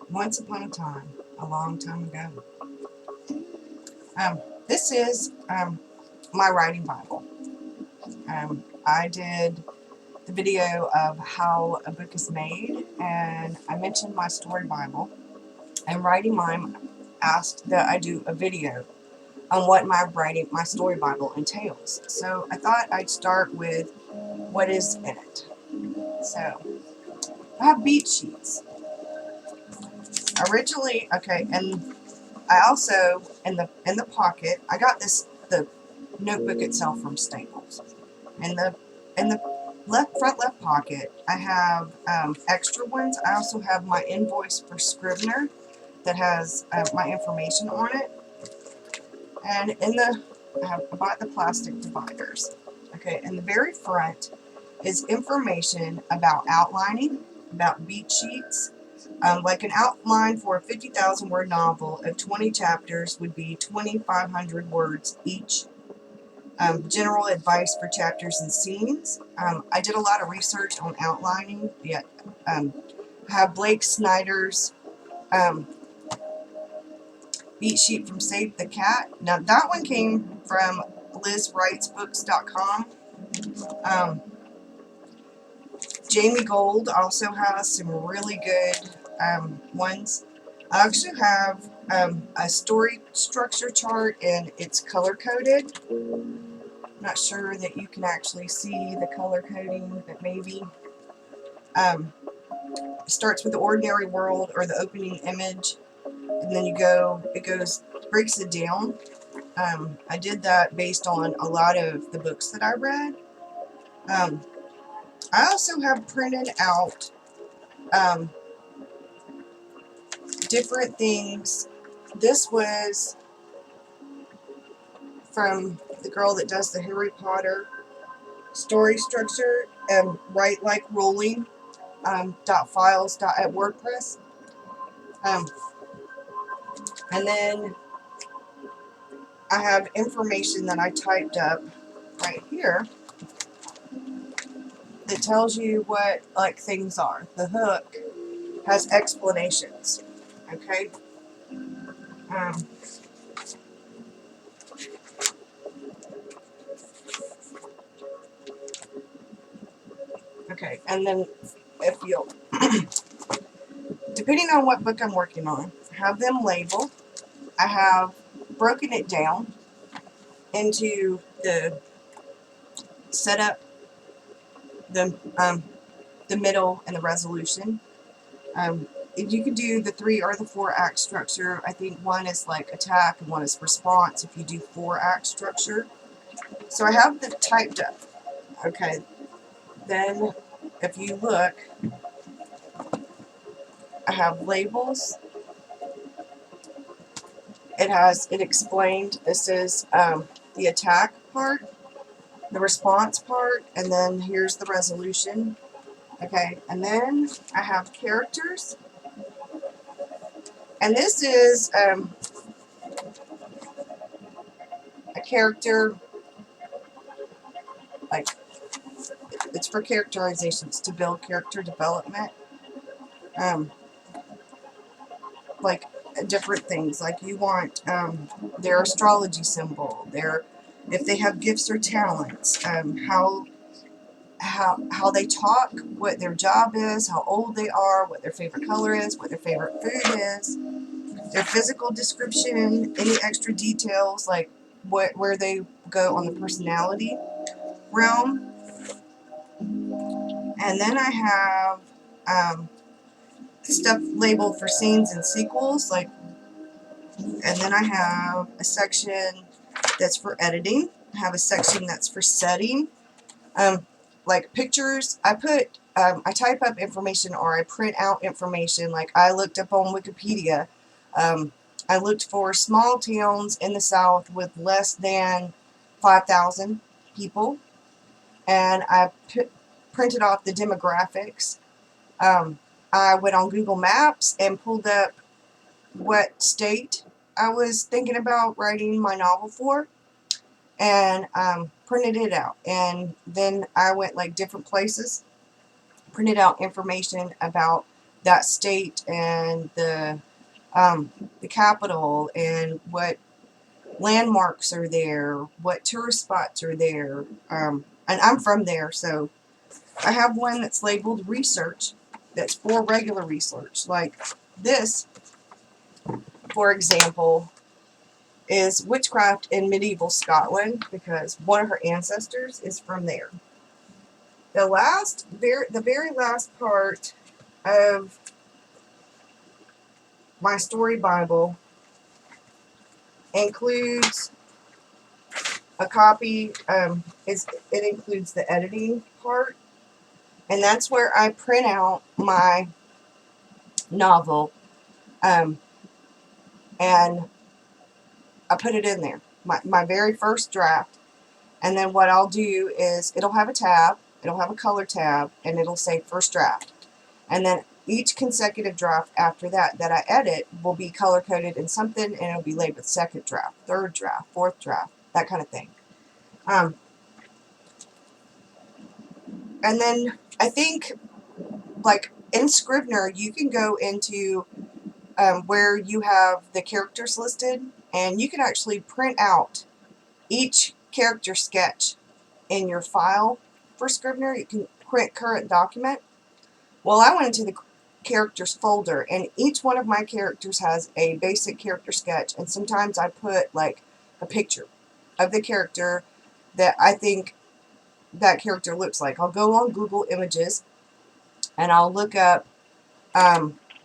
Once upon a time, a long time ago. This is my writing Bible. I did the video of how a book is made, and I mentioned my story Bible. And Writing Mime asked that I do a video on what my story Bible entails. So I thought I'd start with what is in it. So I have beat sheets. Originally, okay, and I also in the pocket I got the notebook itself from Staples. In the front left pocket I have extra ones. I also have my invoice for Scrivener that has my information on it. And I bought the plastic dividers. Okay, in the very front is information about outlining, about beat sheets. Like an outline for a 50,000 word novel of 20 chapters would be 2,500 words each. General advice for chapters and scenes. I did a lot of research on outlining. Have Blake Snyder's beat sheet from Save the Cat. Now that one came from LizWritesBooks.com. Jamie Gold also has some really good ones. I actually have a story structure chart, and it's color coded. Not sure that you can actually see the color coding, but maybe. It starts with the ordinary world or the opening image, and then breaks it down. I did that based on a lot of the books that I read. I also have printed out different things. This was from the girl that does the Harry Potter story structure, Write Like Rolling .files at WordPress. And then I have information that I typed up right here that tells you what things are. The hook has explanations. Okay. Okay, and then if you'll, depending on what book I'm working on, have them labeled. I have broken it down into the setup, the middle, and the resolution. You can do the 3 or the 4 act structure. I think one is like attack and one is response if you do 4 act structure. So I have the typed up. Okay. Then if you look, I have labels. It explained. This is the attack part, the response part, and then here's the resolution. Okay, and then I have characters. And this is a character, like, it's for characterizations, to build character development. Like different things, like you want their astrology symbol, if they have gifts or talents, how they talk, what their job is, how old they are, what their favorite color is, what their favorite food is, their physical description, any extra details like where they go on the personality realm. And then I have stuff labeled for scenes and sequels, and then I have a section that's for editing. I have a section that's for setting. Like pictures, I type up information or I print out information. Like I looked up on Wikipedia. I looked for small towns in the South with less than 5,000 people, and I printed off the demographics. I went on Google Maps and pulled up what state I was thinking about writing my novel for, and printed it out. And then I went different places, printed out information about that state and the capital and what landmarks are there, what tourist spots are there. And I'm from there, so I have one that's labeled research, that's for regular research. Like this, for example, is witchcraft in medieval Scotland, because one of her ancestors is from there. The very last part of my story Bible includes a copy. It includes the editing part, and that's where I print out my novel, and I put it in there, my very first draft. And then what I'll do is it'll have a tab, it'll have a color tab, and it'll say first draft. And then each consecutive draft after that I edit will be color coded in something, and it'll be labeled second draft, third draft, fourth draft, that kind of thing. And then I think, like in Scrivener, you can go into where you have the characters listed, and you can actually print out each character sketch in your file for Scrivener. You can print current document. Well, I went into the characters folder, and each one of my characters has a basic character sketch, and sometimes I put like a picture of the character that I think that character looks like. I'll go on Google Images and I'll look up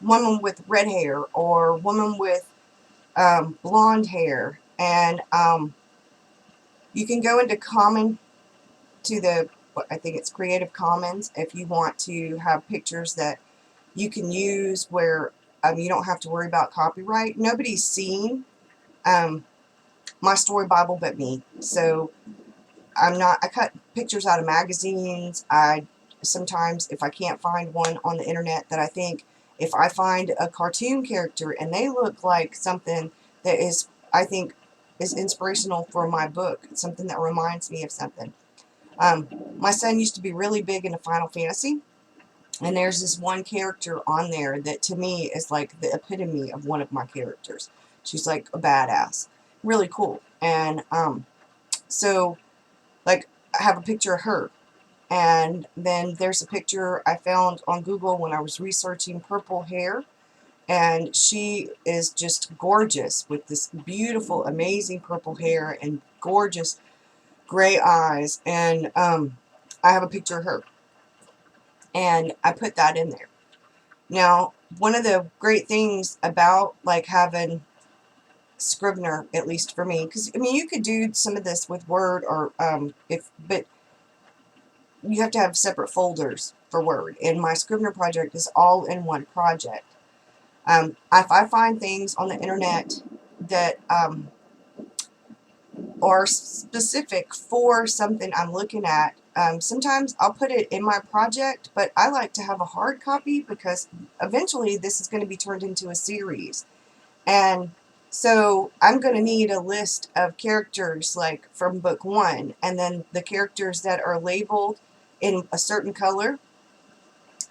woman with red hair or woman with blonde hair, and you can go into I think it's Creative Commons if you want to have pictures that you can use where you don't have to worry about copyright. Nobody's seen my story Bible but me, so I cut pictures out of magazines. Sometimes, if I can't find one on the internet that I think, if I find a cartoon character and they look like something that I think is inspirational for my book, something that reminds me of something. My son used to be really big into Final Fantasy, and there's this one character on there that to me is like the epitome of one of my characters. She's like a badass. Really cool. And so, like, I have a picture of her. And then there's a picture I found on Google when I was researching purple hair. And she is just gorgeous with this beautiful, amazing purple hair and gorgeous gray eyes. And I have a picture of her. And I put that in there. Now, one of the great things about like having Scrivener, at least for me, because I mean you could do some of this with Word or but you have to have separate folders for Word. And my Scrivener project is all in one project. If I find things on the internet that are specific for something I'm looking at, sometimes I'll put it in my project, but I like to have a hard copy because eventually this is going to be turned into a series. And so I'm going to need a list of characters like from book 1, and then the characters that are labeled in a certain color,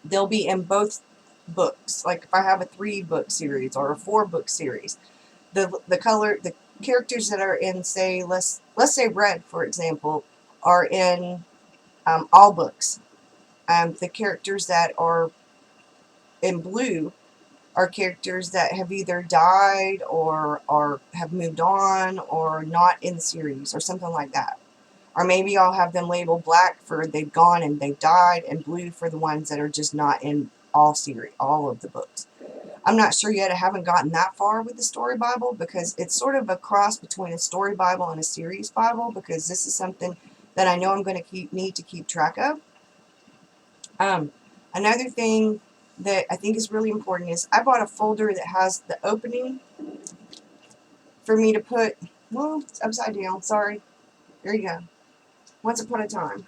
they'll be in both books. Like if I have a 3-book series or a 4-book series, the characters that are in, say, let's say red, for example, are in all books. The characters that are in blue are characters that have either died or have moved on or not in the series or something like that. Or maybe I'll have them labeled black for they've gone and they've died, and blue for the ones that are just not in all of the books. I'm not sure yet. I haven't gotten that far with the story Bible because it's sort of a cross between a story Bible and a series Bible, because this is something that I know I'm going to need to keep track of. Another thing that I think is really important is I bought a folder that has the opening for me to put, well, it's upside down, sorry. There you go. Once upon a time.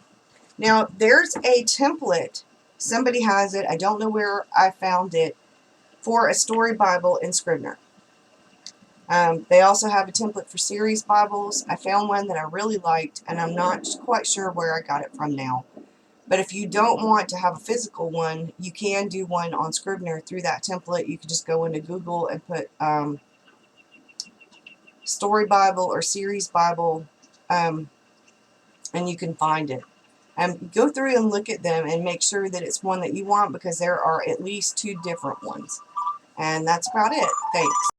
Now, there's a template. Somebody has it. I don't know where I found it, for a story Bible in Scrivener. They also have a template for series Bibles. I found one that I really liked, and I'm not quite sure where I got it from now. But if you don't want to have a physical one, you can do one on Scrivener through that template. You can just go into Google and put Story Bible or Series Bible, and you can find it. Go through and look at them and make sure that it's one that you want, because there are at least 2 different ones. And that's about it. Thanks.